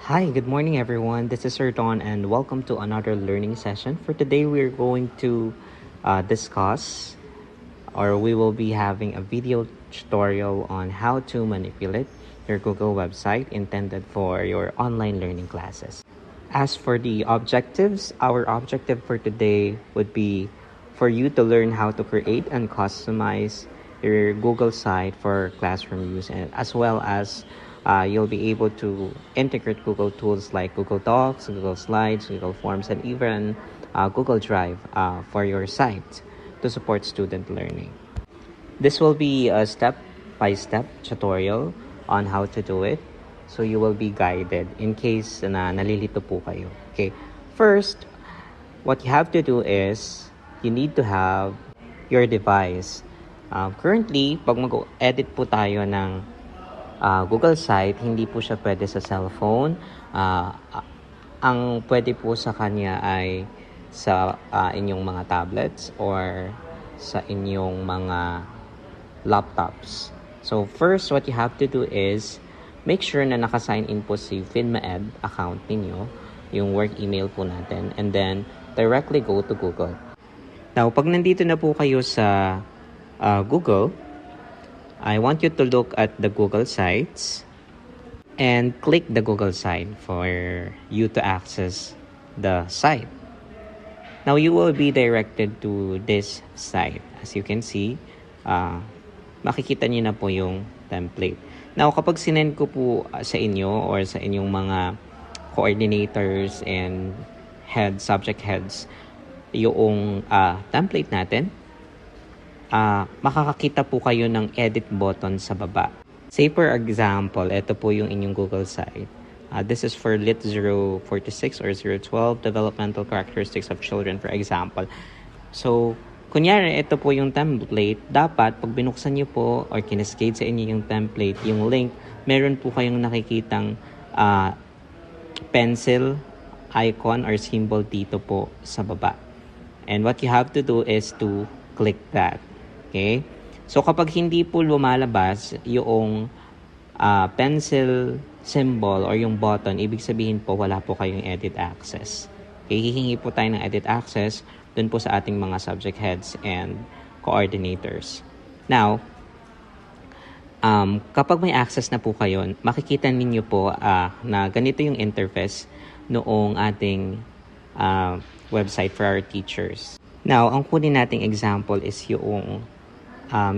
Hi, good morning everyone. This is Sir Don and welcome to another learning session. For today, we're going to discuss or we will be having a video tutorial on how to manipulate your Google website intended for your online learning classes. As for the objectives, our objective for today would be for you to learn how to create and customize your Google site for classroom use, and as well as you'll be able to integrate Google tools like Google Docs, Google Slides, Google Forms, and even Google Drive for your site to support student learning. This will be a step-by-step tutorial on how to do it. So you will be guided in case na nalilito po kayo. Okay. First, what you have to do is you need to have your device. Currently, pag mag-edit po tayo ng Google site, hindi po siya pwede sa cellphone. Ang pwede po sa kanya ay sa inyong mga tablets or sa inyong mga laptops. So first, what you have to do is make sure na naka-sign in po si FinmaEd account ninyo, yung work email po natin, and then directly go to Google. Now, pag nandito na po kayo sa Google, I want you to look at the Google sites and click the Google site for you to access the site. Now, you will be directed to this site. As you can see, makikita niyo na po yung template. Now, kapag sinend ko po sa inyo or sa inyong mga coordinators and subject heads, yung template natin, makakakita po kayo ng edit button sa baba. Say for example, ito po yung inyong Google site. This is for Lit 046 or 012, Developmental Characteristics of Children, for example. So, kunyari, ito po yung template. Dapat, pag binuksan nyo po or kinescade sa inyo yung template, yung link, meron po kayong nakikitang pencil icon or symbol dito po sa baba. And what you have to do is to click that. Okay? So, kapag hindi po lumalabas yung pencil symbol or yung button, ibig sabihin po wala po kayong edit access. Okay? Hihingi po tayo ng edit access dun po sa ating mga subject heads and coordinators. Now, kapag may access na po kayo, makikita ninyo po na ganito yung interface noong ating website for our teachers. Now, ang kunin nating example is yung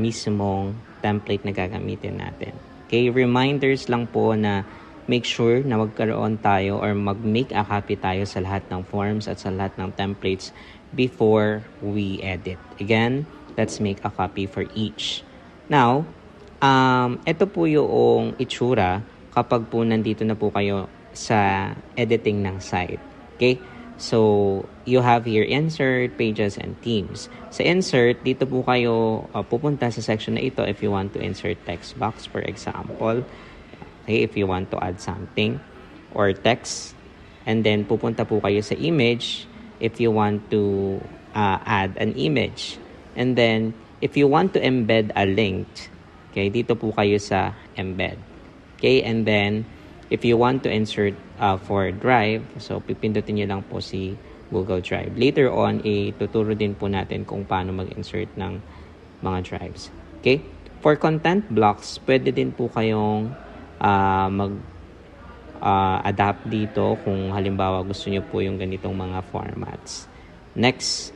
mismong template na gagamitin natin. Okay, reminders lang po na make sure na magkaroon tayo or mag-make a copy tayo sa lahat ng forms at sa lahat ng templates before we edit. Again, let's make a copy for each. Now, ito po yung itsura kapag po nandito na po kayo sa editing ng site. Okay? So, you have here insert, pages, and themes. Sa insert, dito po kayo pupunta sa section na ito if you want to insert text box, for example. Okay, if you want to add something or text. And then, pupunta po kayo sa image if you want to add an image. And then, if you want to embed a link, okay, dito po kayo sa embed. Okay, and then, if you want to insert for Drive, so pipindutin nyo lang po si Google Drive. Later on, ituturo din po natin kung paano mag-insert ng mga drives. Okay? For content blocks, pwede din po kayong adapt dito kung halimbawa gusto nyo po yung ganitong mga formats. Next,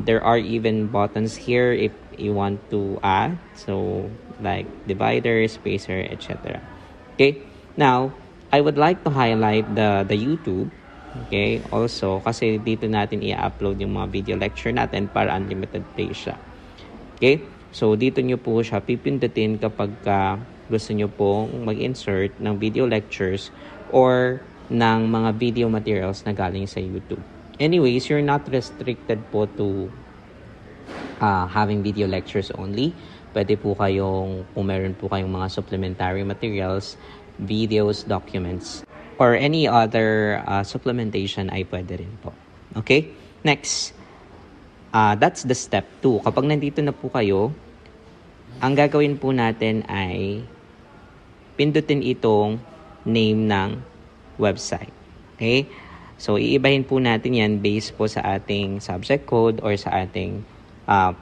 there are even buttons here if you want to add. So, like divider, spacer, etc. Okay? Now, I would like to highlight the YouTube, okay, also, kasi dito natin i-upload yung mga video lecture natin para unlimited play siya. Okay? So, dito nyo po siya pipindutin kapag gusto nyo pong mag-insert ng video lectures or ng mga video materials na galing sa YouTube. Anyways, you're not restricted po to having video lectures only. Pwede po kayong, kung meron po kayong mga supplementary materials, videos, documents, or any other supplementation ay pwede rin po. Okay? Next, that's the step 2. Kapag nandito na po kayo, ang gagawin po natin ay pindutin itong name ng website. Okay? So, iibahin po natin yan based po sa ating subject code or sa ating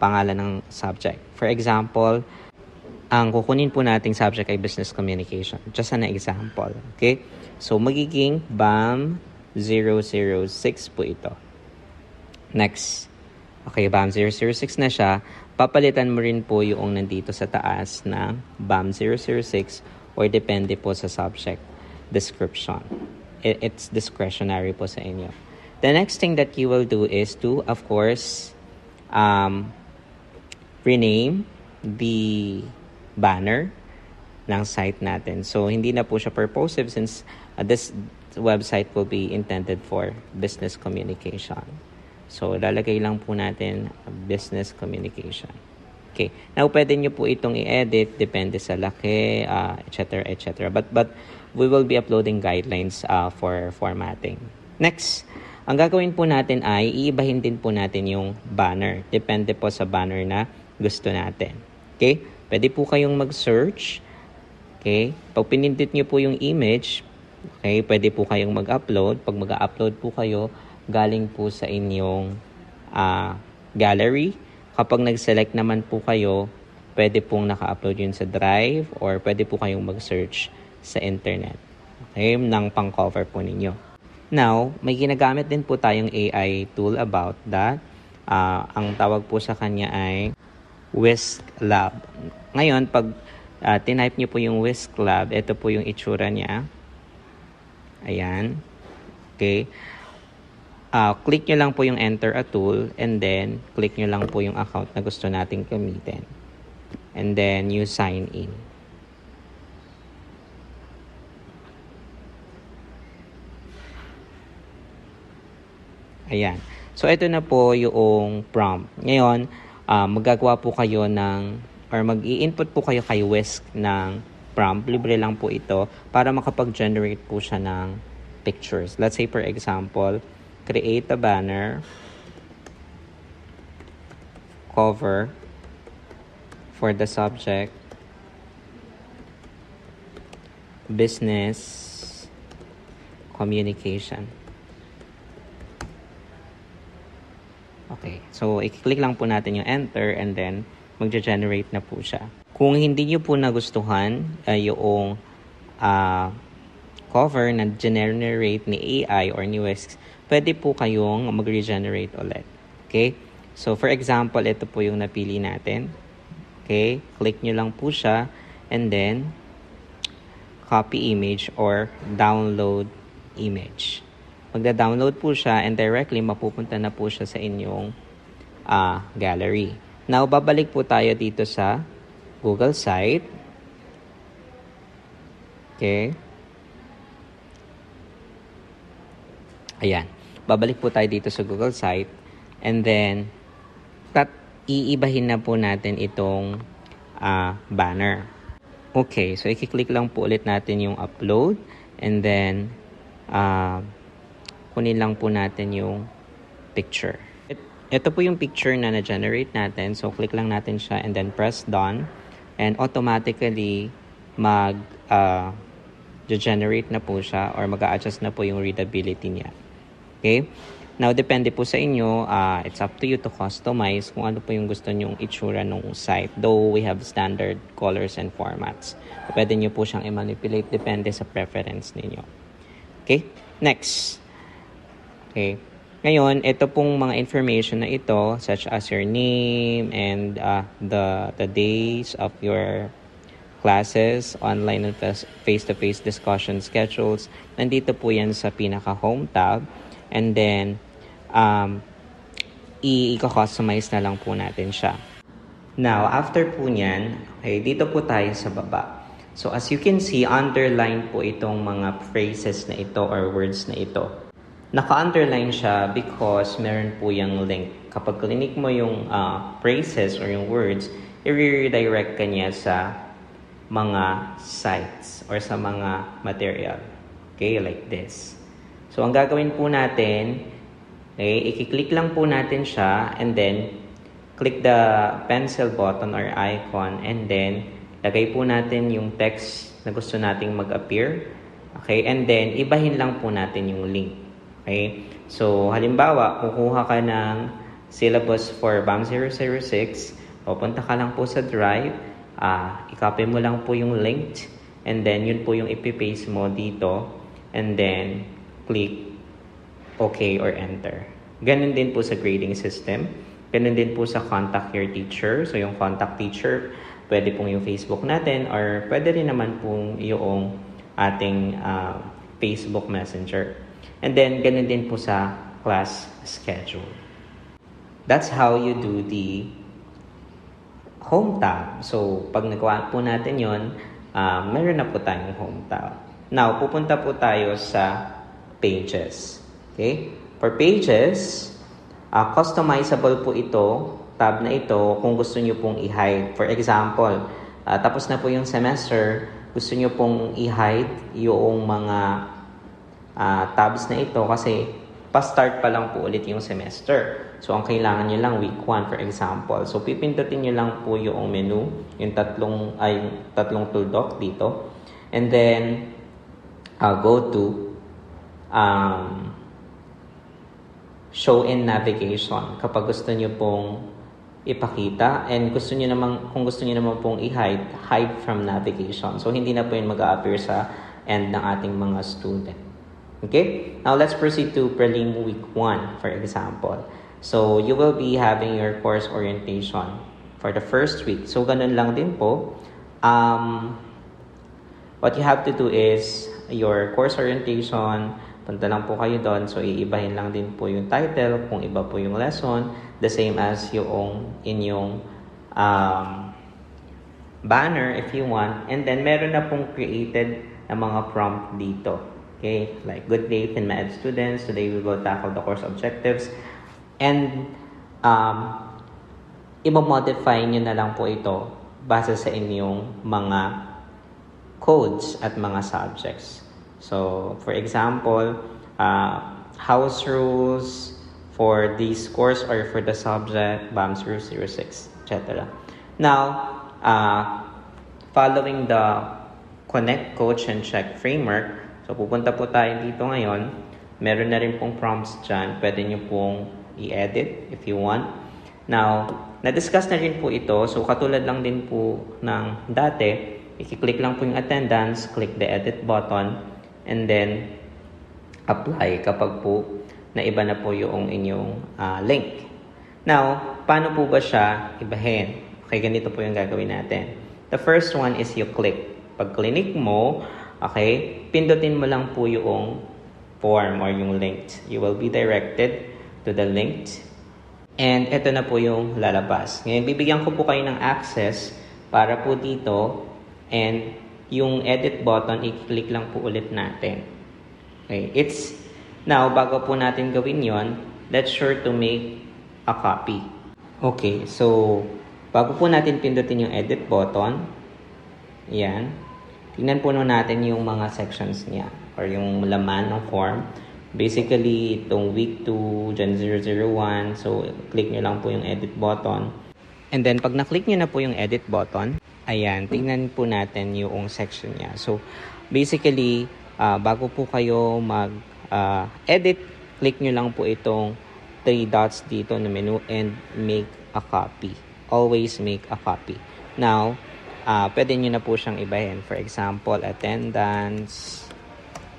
pangalan ng subject. For example, ang kukunin po nating subject ay business communication. Just an example. Okay? So, magiging BAM 006 po ito. Next. Okay, BAM 006 na siya. Papalitan mo rin po yung nandito sa taas na BAM 006 or depende po sa subject description. It's discretionary po sa inyo. The next thing that you will do is to, of course, rename the banner ng site natin. So, hindi na po siya purposive since this website will be intended for business communication. So, lalagay lang po natin business communication. Okay. Now, pwede nyo po itong i-edit. Depende sa laki, etc. etc. But we will be uploading guidelines for formatting. Next, ang gagawin po natin ay iibahin din po natin yung banner. Depende po sa banner na gusto natin. Okay? Pwede po kayong mag-search. Okay? Pag pinindot nyo po yung image, okay, pwede po kayong mag-upload. Pag mag-upload po kayo, galing po sa inyong gallery. Kapag nag-select naman po kayo, pwede pong naka-upload yun sa Drive or pwede po kayong mag-search sa internet. Okay? Ng pang-cover po ninyo. Now, may ginagamit din po tayong AI tool about that. Ang tawag po sa kanya ay Whisk Lab. Ngayon, pag tinype nyo po yung Whisk Lab, ito po yung itsura niya. Ayan. Okay. Click nyo lang po yung enter a tool and then click nyo lang po yung account na gusto nating gamitin. And then you sign in. Ayan. So, ito na po yung prompt. Ngayon, magagawa po kayo ng or mag-i-input po kayo kay Whisk ng prompt. Libre lang po ito para makapag-generate po siya ng pictures. Let's say, for example, create a banner, cover for the subject, business communication. Okay, so i-click lang po natin yung enter and then magge-generate na po siya. Kung hindi nyo po nagustuhan yung cover na generate ni AI or ni Whisk, pwede po kayong mag-regenerate ulit. Okay? So, for example, ito po yung napili natin. Okay? Click nyo lang po siya and then copy image or download image. Magda-download po siya and directly mapupunta na po siya sa inyong gallery. Now, babalik po tayo dito sa Google site. Okay? Ayan. Babalik po tayo dito sa Google site and then iibahin na po natin itong banner. Okay, so i-click lang po ulit natin yung upload and then kunin lang po natin yung picture. Ito po yung picture na na-generate natin. So click lang natin siya and then press done and automatically generate na po siya or mag-a-adjust na po yung readability niya. Okay? Now, depende po sa inyo. It's up to you to customize kung ano po yung gusto nyong itsura ng site. Though, we have standard colors and formats. Pwede nyo po siyang i-manipulate. Depende sa preference ninyo. Okay? Next. Okay. Ngayon, ito pong mga information na ito, such as your name and the days of your classes, online and face-to-face discussion schedules. Nandito po yan sa pinaka-home tab. And then, i-customize na lang po natin siya. Now, after po nyan, okay, dito po tayo sa baba. So, as you can see, underline po itong mga phrases na ito or words na ito. Naka-underline siya because meron po yung link. Kapag click mo yung phrases or yung words, i-redirect ka niya sa mga sites or sa mga material. Okay, like this. So, ang gagawin po natin, okay, i-click lang po natin siya and then click the pencil button or icon and then lagay po natin yung text na gusto nating mag-appear Okay? And then, ibahin lang po natin yung link. Okay? So, halimbawa, kukuha ka ng syllabus for BAM 006, pupunta ka lang po sa Drive, i-copy mo lang po yung link, and then, yun po yung ipipaste mo dito, and then, click OK or Enter. Ganun din po sa grading system. Ganun din po sa contact your teacher. So, yung contact teacher, pwede pong yung Facebook natin or pwede rin naman pong yung ating Facebook Messenger. And then, ganun din po sa class schedule. That's how you do the home tab. So, pag nagawa po natin yon, meron na po tayong home tab. Now, pupunta po tayo sa pages. Okay? For pages, customizable po ito, tab na ito, kung gusto nyo pong i-hide. For example, tapos na po yung semester, gusto nyo pong i-hide yung mga tabs na ito kasi pa-start pa lang po ulit yung semester. So, ang kailangan nyo lang week 1, for example. So, pipindutin nyo lang po yung menu, yung tatlong tuldok dito. And then, go to show in navigation kapag gusto niyo pong ipakita and kung gusto niyo naman pong hide from navigation. So, hindi na po yun mag-a-appear sa end ng ating mga student. Okay? Now, let's proceed to prelim week 1, for example. So, you will be having your course orientation for the first week. So, ganun lang din po. What you have to do is your course orientation, punta lang po kayo doon. So, iibahin lang din po yung title kung iba po yung lesson. The same as yung inyong banner if you want. And then, meron na pong created na mga prompt dito. Okay? Like, good day, FinMed students. Today, we will tackle the course objectives. And, i-modify nyo na lang po ito base sa inyong mga codes at mga subjects. So, for example, house rules for this course or for the subject, BAM 006, etc. Now, following the Connect, Coach, and Check framework, so pupunta po tayo dito ngayon. Meron na rin pong prompts dyan. Pwede nyo pong i-edit if you want. Now, na-discuss na rin po ito. So, katulad lang din po ng dati, i-click lang po yung attendance, click the edit button, and then apply kapag po naiba na po yung inyong link. Now, paano po ba siya ibahin? Okay, ganito po yung gagawin natin. The first one is you click. Pag click mo, okay, pindutin mo lang po yung form or yung link. You will be directed to the link. And ito na po yung lalabas. Ngayon, bibigyan ko po kayo ng access para po dito and yung edit button, i-click lang po ulit natin. Okay, now, bago po natin gawin yon, let's sure to make a copy. Okay, so, bago po natin pindutin yung edit button, yan, tingnan po natin yung mga sections niya or yung laman ng form. Basically, itong week 2, Gen 001, so, click nyo lang po yung edit button. And then, pag na-click nyo na po yung edit button, ayan, tingnan po natin yung section niya. So, basically, bago po kayo mag-edit, click nyo lang po itong 3 dots dito na menu and make a copy. Always make a copy. Now, pwede nyo na po siyang ibahin. For example, attendance,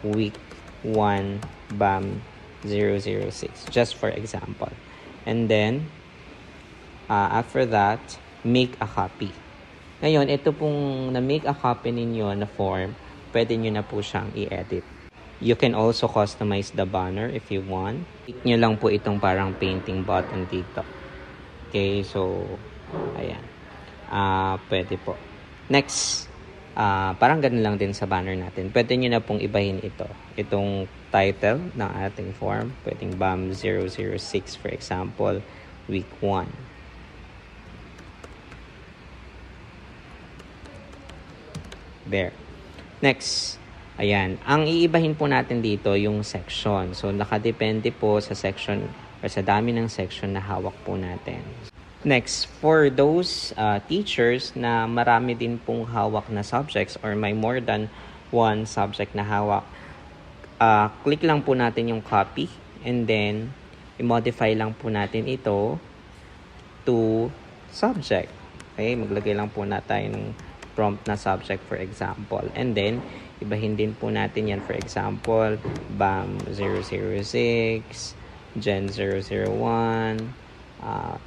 week 1, BAM 006. Just for example. And then, after that, make a copy. Ngayon, ito pong na-make a copy ninyo na form, pwede nyo na po siyang i-edit. You can also customize the banner if you want. Click nyo lang po itong parang painting button dito. Okay, so, ayan. Pwede po. Next, parang ganun lang din sa banner natin. Pwede nyo na pong ibahin ito. Itong title ng ating form. Pwedeng BAM 006, for example, week 1. There. Next, ayan. Ang iibahin po natin dito yung section. So, nakadepende po sa section or sa dami ng section na hawak po natin. Next, for those teachers na marami din pong hawak na subjects or may more than one subject na hawak. Click lang po natin yung copy and then i-modify lang po natin ito to subject. Okay, maglagay lang po na tayo ng prompt na subject for example. And then, ibahin din po natin yan for example, BAM 006, Gen 001,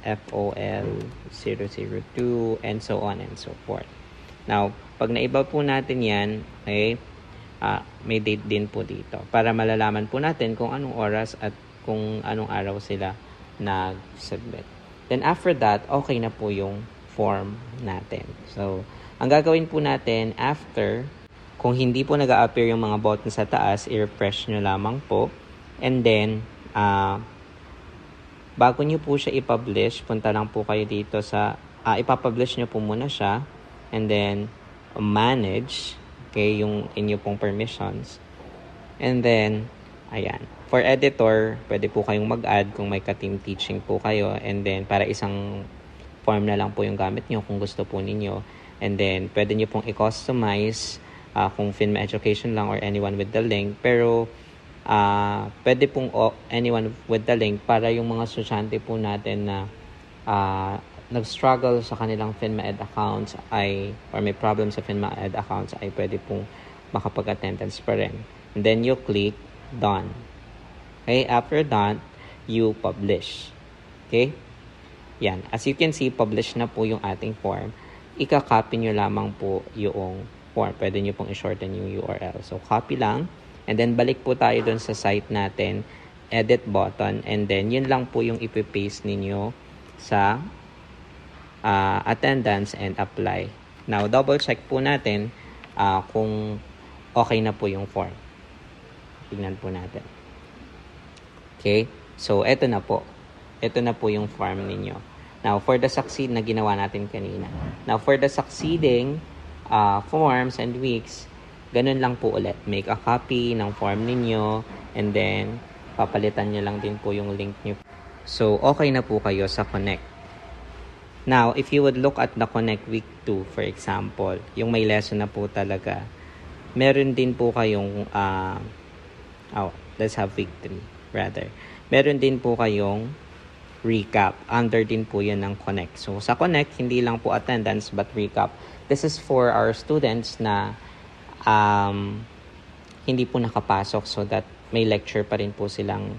FOL 002, and so on and so forth. Now, pag naiba po natin yan, okay, may date din po dito para malalaman po natin kung anong oras at kung anong araw sila nag-submit. Then after that, okay na po yung form natin. So, ang gagawin po natin after, kung hindi po nag-a-appear yung mga button sa taas, i-refresh nyo lamang po. And then, bago nyo po siya i-publish, punta lang po kayo dito sa, ipapublish nyo po muna siya. And then, manage, okay, yung inyo pong permissions. And then, ayan. For editor, pwede po kayong mag-add kung may ka-team teaching po kayo. And then, para isang form na lang po yung gamit nyo kung gusto po ninyo. And then, pwede nyo pong i-customize kung FINMA Education lang or anyone with the link. Pero, pwede pong anyone with the link para yung mga estudyante po natin na nag-struggle sa kanilang FINMA Ed accounts or may problem sa FINMA Ed accounts ay pwede pong makapag-attendance pa rin. And then you click done. Okay, after done, you publish. Okay? Yan. As you can see, publish na po yung ating form. Ika-copy nyo lamang po yung form. Pwede nyo pong i-shorten yung URL. So, copy lang. And then, balik po tayo dun sa site natin. Edit button. And then, yun lang po yung ipipaste ninyo sa attendance and apply. Now, double check po natin kung okay na po yung form. Tignan po natin. Okay? So, eto na po. Ito na po yung form ninyo. Now, for the succeed na ginawa natin kanina. Now, for the succeeding forms and weeks, ganun lang po ulit. Make a copy ng form ninyo and then papalitan nyo lang din po yung link nyo. So, okay na po kayo sa Connect. Now, if you would look at the Connect Week 2, for example, yung may lesson na po talaga, meron din po kayong, let's have Week 3, rather. Meron din po kayong recap. Under din po yan ng Connect. So, sa Connect, hindi lang po attendance, but recap. This is for our students na hindi po nakapasok so that may lecture pa rin po silang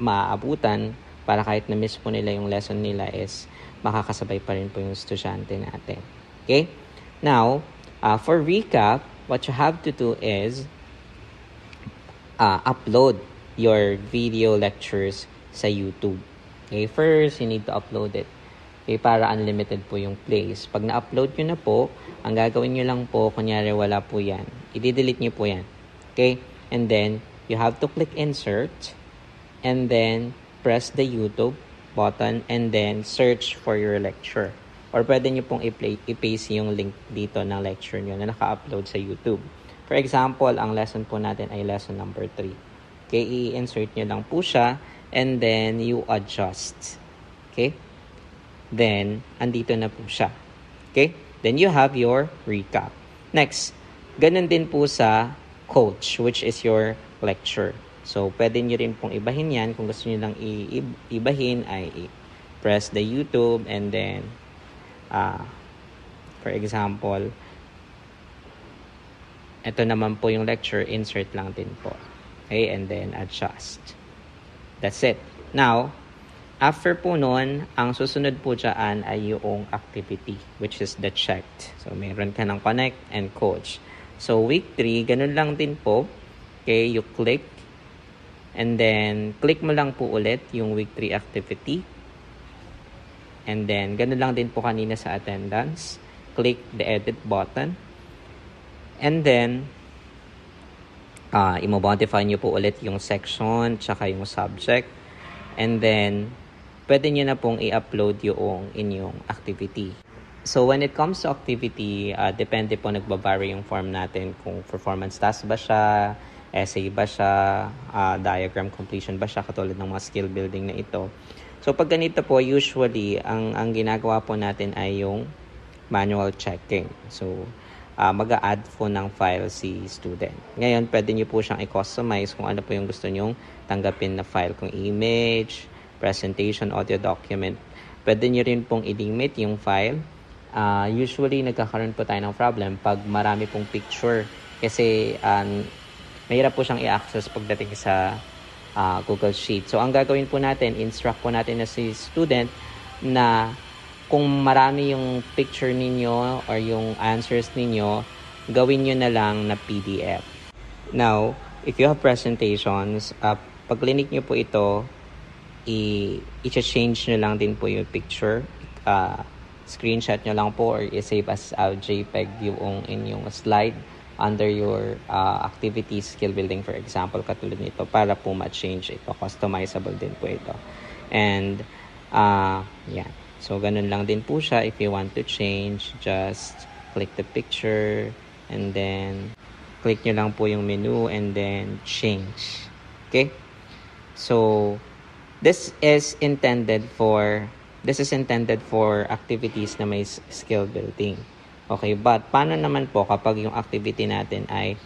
maaabutan para kahit na-miss po nila yung lesson nila is makakasabay pa rin po yung estudyante natin. Okay? Now, for recap, what you have to do is upload your video lectures sa YouTube. Okay? First, you need to upload it. Okay? Para unlimited po yung plays. Pag na-upload nyo na po, ang gagawin nyo lang po, kunyari wala po yan, i-delete nyo po yan. Okay? And then, you have to click insert and then press the YouTube button and then search for your lecture. Or pwede nyo pong i-paste yung link dito ng lecture nyo na naka-upload sa YouTube. For example, ang lesson po natin ay lesson number 3. Okay, i-insert nyo lang po siya and then you adjust. Okay? Then, andito na po siya. Okay? Then you have your recap. Next, ganun din po sa coach, which is your lecture. So, pwede nyo rin pong ibahin yan. Kung gusto nyo lang ibahin, ay press the YouTube and then, for example, ito naman po yung lecture, insert lang din po. Okay, and then adjust. That's it. Now, after po nun, ang susunod po dyan ay yung activity, which is the checked. So, mayroon ka ng connect and coach. So, week 3, ganun lang din po. Okay, you click. And then, click mo lang po ulit yung week 3 activity. And then, ganun lang din po kanina sa attendance. Click the edit button. And then, i-modify nyo po ulit yung section, tsaka yung subject. And then, pwede nyo na pong i-upload yung inyong activity. So, when it comes to activity, depende po nagbabari yung form natin kung performance task ba siya, essay ba siya, diagram completion ba siya, katulad ng mga skill building na ito. So, pag ganito po, usually, ang ginagawa po natin ay yung manual checking. So, mag-a-add po ng file si student. Ngayon, pwede nyo po siyang i-customize kung ano po yung gusto nyong tanggapin na file. Kung image, presentation, audio document. Pwede nyo rin pong i-limit yung file. Usually, nagkakaroon po tayo ng problem pag marami pong picture. Kasi, mahirap po siyang i-access pagdating sa Google Sheet. So, ang gagawin po natin, instruct po natin na si student na kung marami yung picture ninyo or yung answers ninyo, gawin nyo na lang na PDF. Now, if you have presentations, pag clinic nyo po ito, i-change nyo lang din po yung picture. Screenshot nyo lang po or i-save as JPEG yung inyong slide under your activities, skill building, for example, katulad nito, para po ma-change ito. Customizable din po ito. And, yeah. So, ganun lang din po siya. If you want to change, just click the picture and then click nyo lang po yung menu and then change. Okay? So, this is intended for activities na may skill building. Okay, but paano naman po kapag yung activity natin ay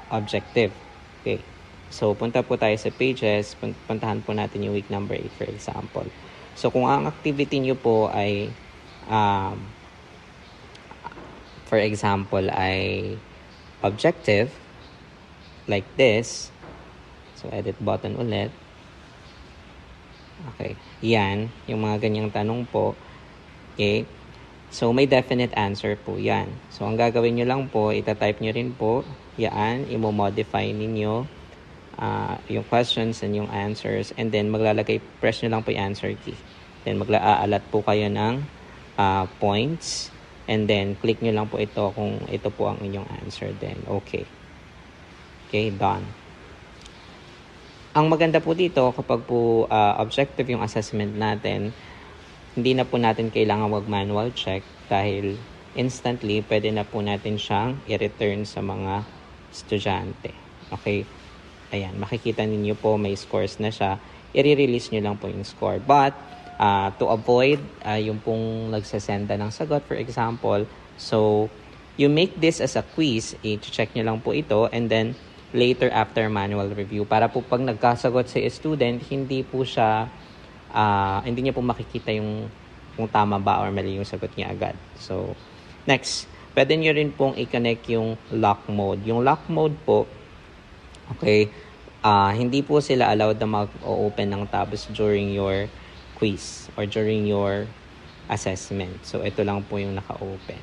objective? Okay, so punta po tayo sa pages, puntahan po natin yung week number 8 for example. So kung ang activity nyo po ay, for example, ay objective, like this, so edit button ulit. Okay, yan, yung mga ganyang tanong po. Okay, so, may definite answer po yan. So, ang gagawin nyo lang po, itatype nyo rin po, yan, imo-modify ninyo yung questions and yung answers. And then, press nyo lang po yung answer key. Then, mag-aalat po kayo ng points. And then, click nyo lang po ito kung ito po ang inyong answer. Then, okay. Okay, done. Ang maganda po dito, kapag po objective yung assessment natin, hindi na po natin kailangan mag-manual check dahil instantly pwede na po natin siyang i-return sa mga estudyante. Okay? Ayan, makikita ninyo po may scores na siya. I-release nyo lang po yung score. But, to avoid yung pong nagsasenda ng sagot, for example, so, you make this as a quiz, i-check nyo lang po ito, and then, later after manual review, para po pag nagkasagot si student, hindi niya po makikita yung kung tama ba or mali yung sagot niya agad. So, next, pwede nyo rin pong i-connect yung lock mode. Yung lock mode po, okay, hindi po sila allowed na mag-open ng tabs during your quiz or during your assessment. So, ito lang po yung naka-open.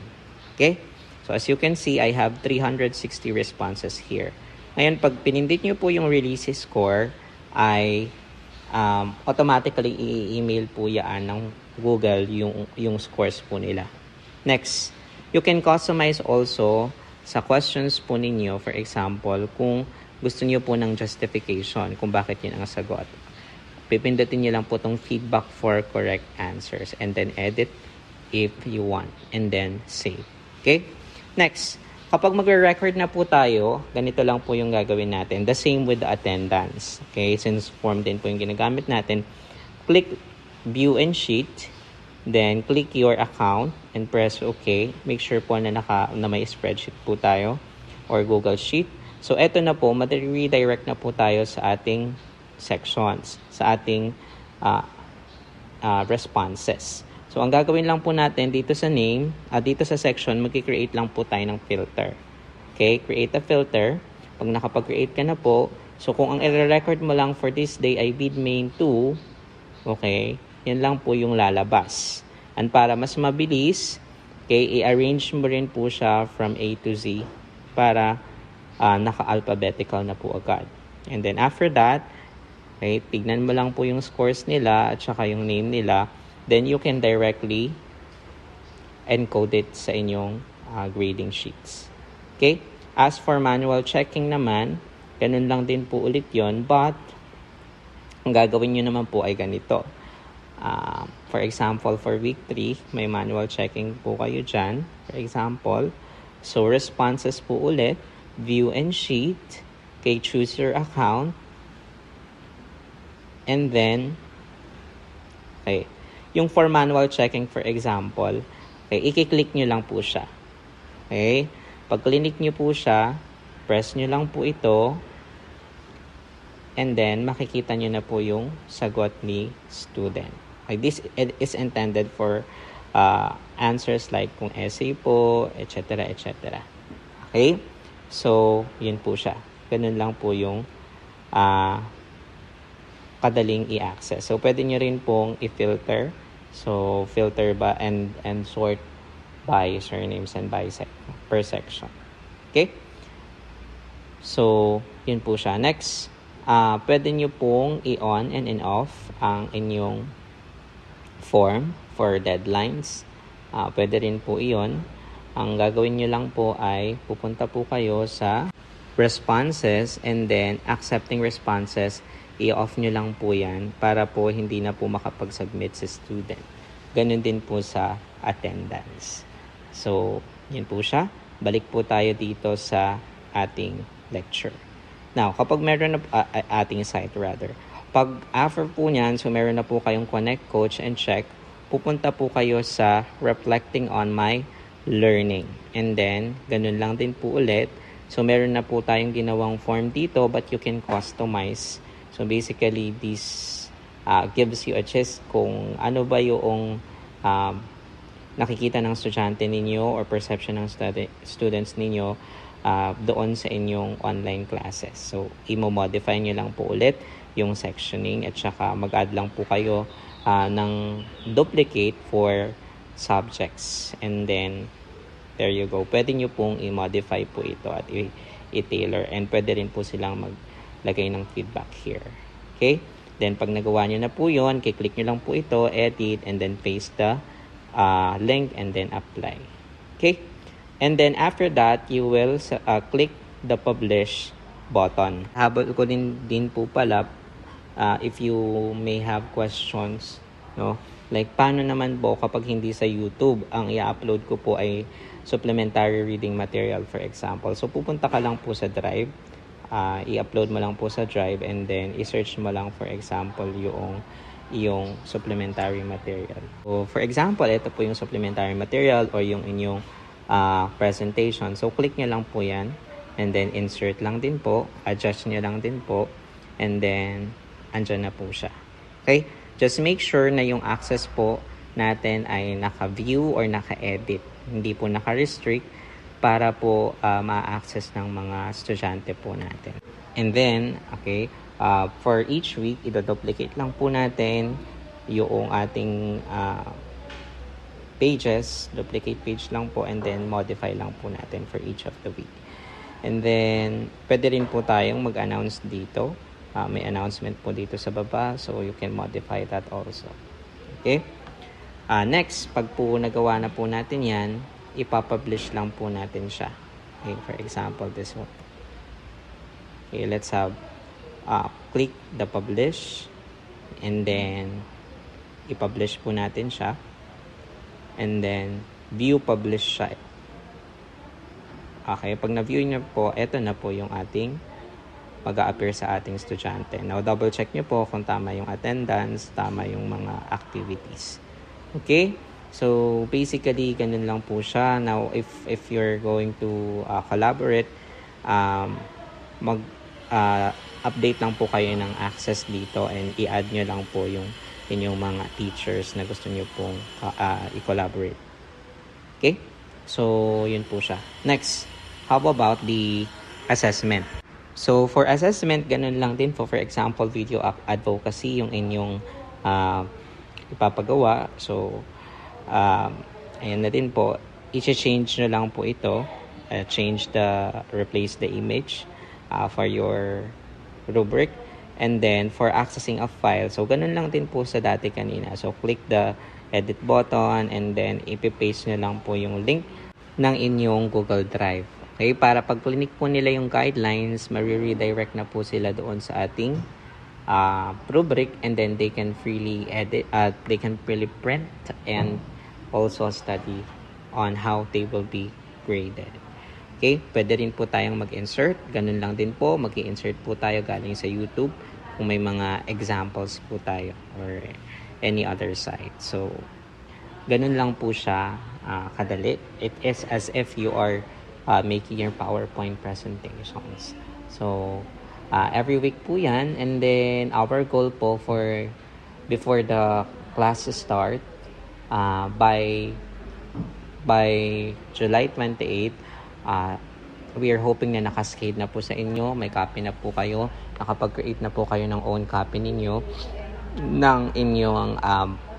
Okay? So, as you can see, I have 360 responses here. Ngayon, pag pinindit nyo po yung release score, ay automatically i-email po yan ng Google yung scores po nila. Next, you can customize also sa questions po ninyo, for example, kung gusto niyo po ng justification kung bakit yun ang sagot. Pipindutin niyo lang po tong feedback for correct answers and then edit if you want and then save. Okay? Next, kapag magre-record na po tayo, ganito lang po yung gagawin natin. The same with the attendance. Okay? Since form din po yung ginagamit natin, click View and Sheet, then click your account and press OK. Make sure po na may spreadsheet po tayo or Google Sheet. So, eto na po, redirect na po tayo sa ating sections, sa ating responses. So, ang gagawin lang po natin dito sa name, dito sa section, mag-create lang po tayo ng filter. Okay? Create a filter. Pag nakapag-create ka na po, so kung ang i-record mo lang for this day ay bid main 2, okay, yan lang po yung lalabas. And para mas mabilis, okay, i-arrange mo rin po siya from A to Z para naka-alphabetical na po agad. And then after that, okay, tignan mo lang po yung scores nila at saka yung name nila. Then you can directly encode it sa inyong grading sheets. Okay? As for manual checking naman, ganun lang din po ulit yon, but ang gagawin nyo naman po ay ganito. For example, for week 3, may manual checking po kayo dyan. For example, so responses po ulit, view and sheet, okay, choose your account, and then, okay, yung for manual checking, for example, okay, i-click nyo lang po siya. Okay? Pag clinic nyo po siya, press nyo lang po ito, and then makikita nyo na po yung sagot ni student. Okay, this is intended for answers like kung essay po, etc. etc. Okay? So, yun po siya. Ganun lang po yung kadaling i-access. So, pwede nyo rin pong i-filter. So, filter ba and sort by surnames and by per section. Okay? So, yun po siya. Next, pwede nyo pong i-on and off ang inyong form for deadlines. Pwede rin po iyon. Ang gagawin nyo lang po ay pupunta po kayo sa responses, and then accepting responses, i-off nyo lang po yan para po hindi na po makapag-submit sa student. Ganun din po sa attendance. So, yun po siya. Balik po tayo dito sa ating lecture. Now, kapag meron na ating site rather, pag after po nyan, so meron na po kayong connect, coach, and check, pupunta po kayo sa reflecting on my learning. And then, ganun lang din po ulit. So, meron na po tayong ginawang form dito, but you can customize. So, basically, this gives you a gist kung ano ba yung nakikita ng estudyante ninyo or perception ng students ninyo doon sa inyong online classes. So, i-modify nyo lang po ulit yung sectioning at saka mag-add lang po kayo ng duplicate for subjects. And then, there you go. Pwede nyo pong i-modify po ito at i-tailor. And pwede rin po silang maglagay ng feedback here. Okay? Then, pag nagawa nyo na po yun, kiklik nyo lang po ito, edit, and then paste the link, and then apply. Okay? And then, after that, you will click the publish button. Habol ko din po pala, if you may have questions, no? Like, paano naman po kapag hindi sa YouTube, ang i-upload ko po ay supplementary reading material, for example. So, pupunta ka lang po sa Drive, i-upload mo lang po sa Drive, and then i-search mo lang, for example, yung supplementary material. So, for example, ito po yung supplementary material or yung inyong presentation. So, click nyo lang po yan, and then insert lang din po, adjust nyo lang din po, and then andyan na po siya. Okay? Just make sure na yung access po natin ay naka-view or naka-edit. Hindi po naka-restrict para po ma-access ng mga estudyante po natin. And then, okay, for each week, i-duplicate lang po natin yung ating pages. Duplicate page lang po, and then modify lang po natin for each of the week. And then, pwede rin po tayong mag-announce dito. May announcement po dito sa baba, so you can modify that also. Okay? Next, pag po nagawa na po natin yan, ipapublish lang po natin siya. Okay, for example, this one. Okay, let's have click the publish, and then ipublish po natin siya, and then view publish siya. Okay, pag na-view nyo po, eto na po yung ating mag-a-appear sa ating estudyante. Now, double check nyo po kung tama yung attendance, tama yung mga activities. Okay? So, basically, ganun lang po siya. Now, if you're going to collaborate, update lang po kayo ng access dito, and i-add nyo lang po yung inyong mga teachers na gusto nyo pong i-collaborate. Okay? So, yun po siya. Next, how about the assessment? So, for assessment, ganun lang din po. For example, video advocacy, yung inyong ipapagawa. So, ayan na din po. I-change nyo lang po ito. Replace the image for your rubric. And then, for accessing a file. So, ganun lang din po sa dati kanina. So, click the edit button, and then ipipaste nyo lang po yung link ng inyong Google Drive. Okay, para pag clinic po nila yung guidelines, ma-redirect na po sila doon sa ating rubric, and then they can freely edit, they can freely print and also study on how they will be graded. Okay, pwede rin po tayong mag-insert. Ganun lang din po, mag-insert po tayo galing sa YouTube kung may mga examples po tayo or any other site. So, Ganun lang po siya kadali. It is as if you are making your PowerPoint presentations. So, every week po yan. And then, our goal po for before the classes start, by July 28, we are hoping na nakascade na po sa inyo, may copy na po kayo, nakapag-create na po kayo ng own copy ninyo ng inyong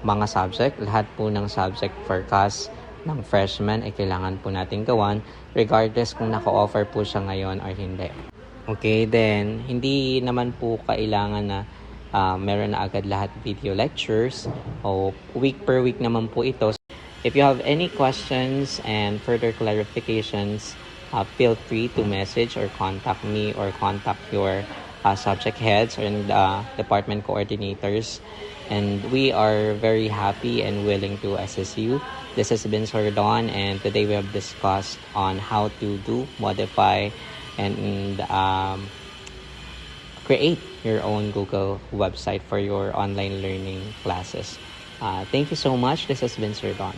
mga subject. Lahat po ng subject forecast ng freshman ay kailangan po natin gawan regardless kung naka-offer po siya ngayon or hindi. Okay, then hindi naman po kailangan na meron na agad lahat video lectures o week per week naman po ito. If you have any questions and further clarifications, feel free to message or contact me or contact your subject heads and department coordinators. And we are very happy and willing to assist you. This has been Sir Don, and today we have discussed on how to do, modify, and create your own Google website for your online learning classes. Thank you so much. This has been Sir Don.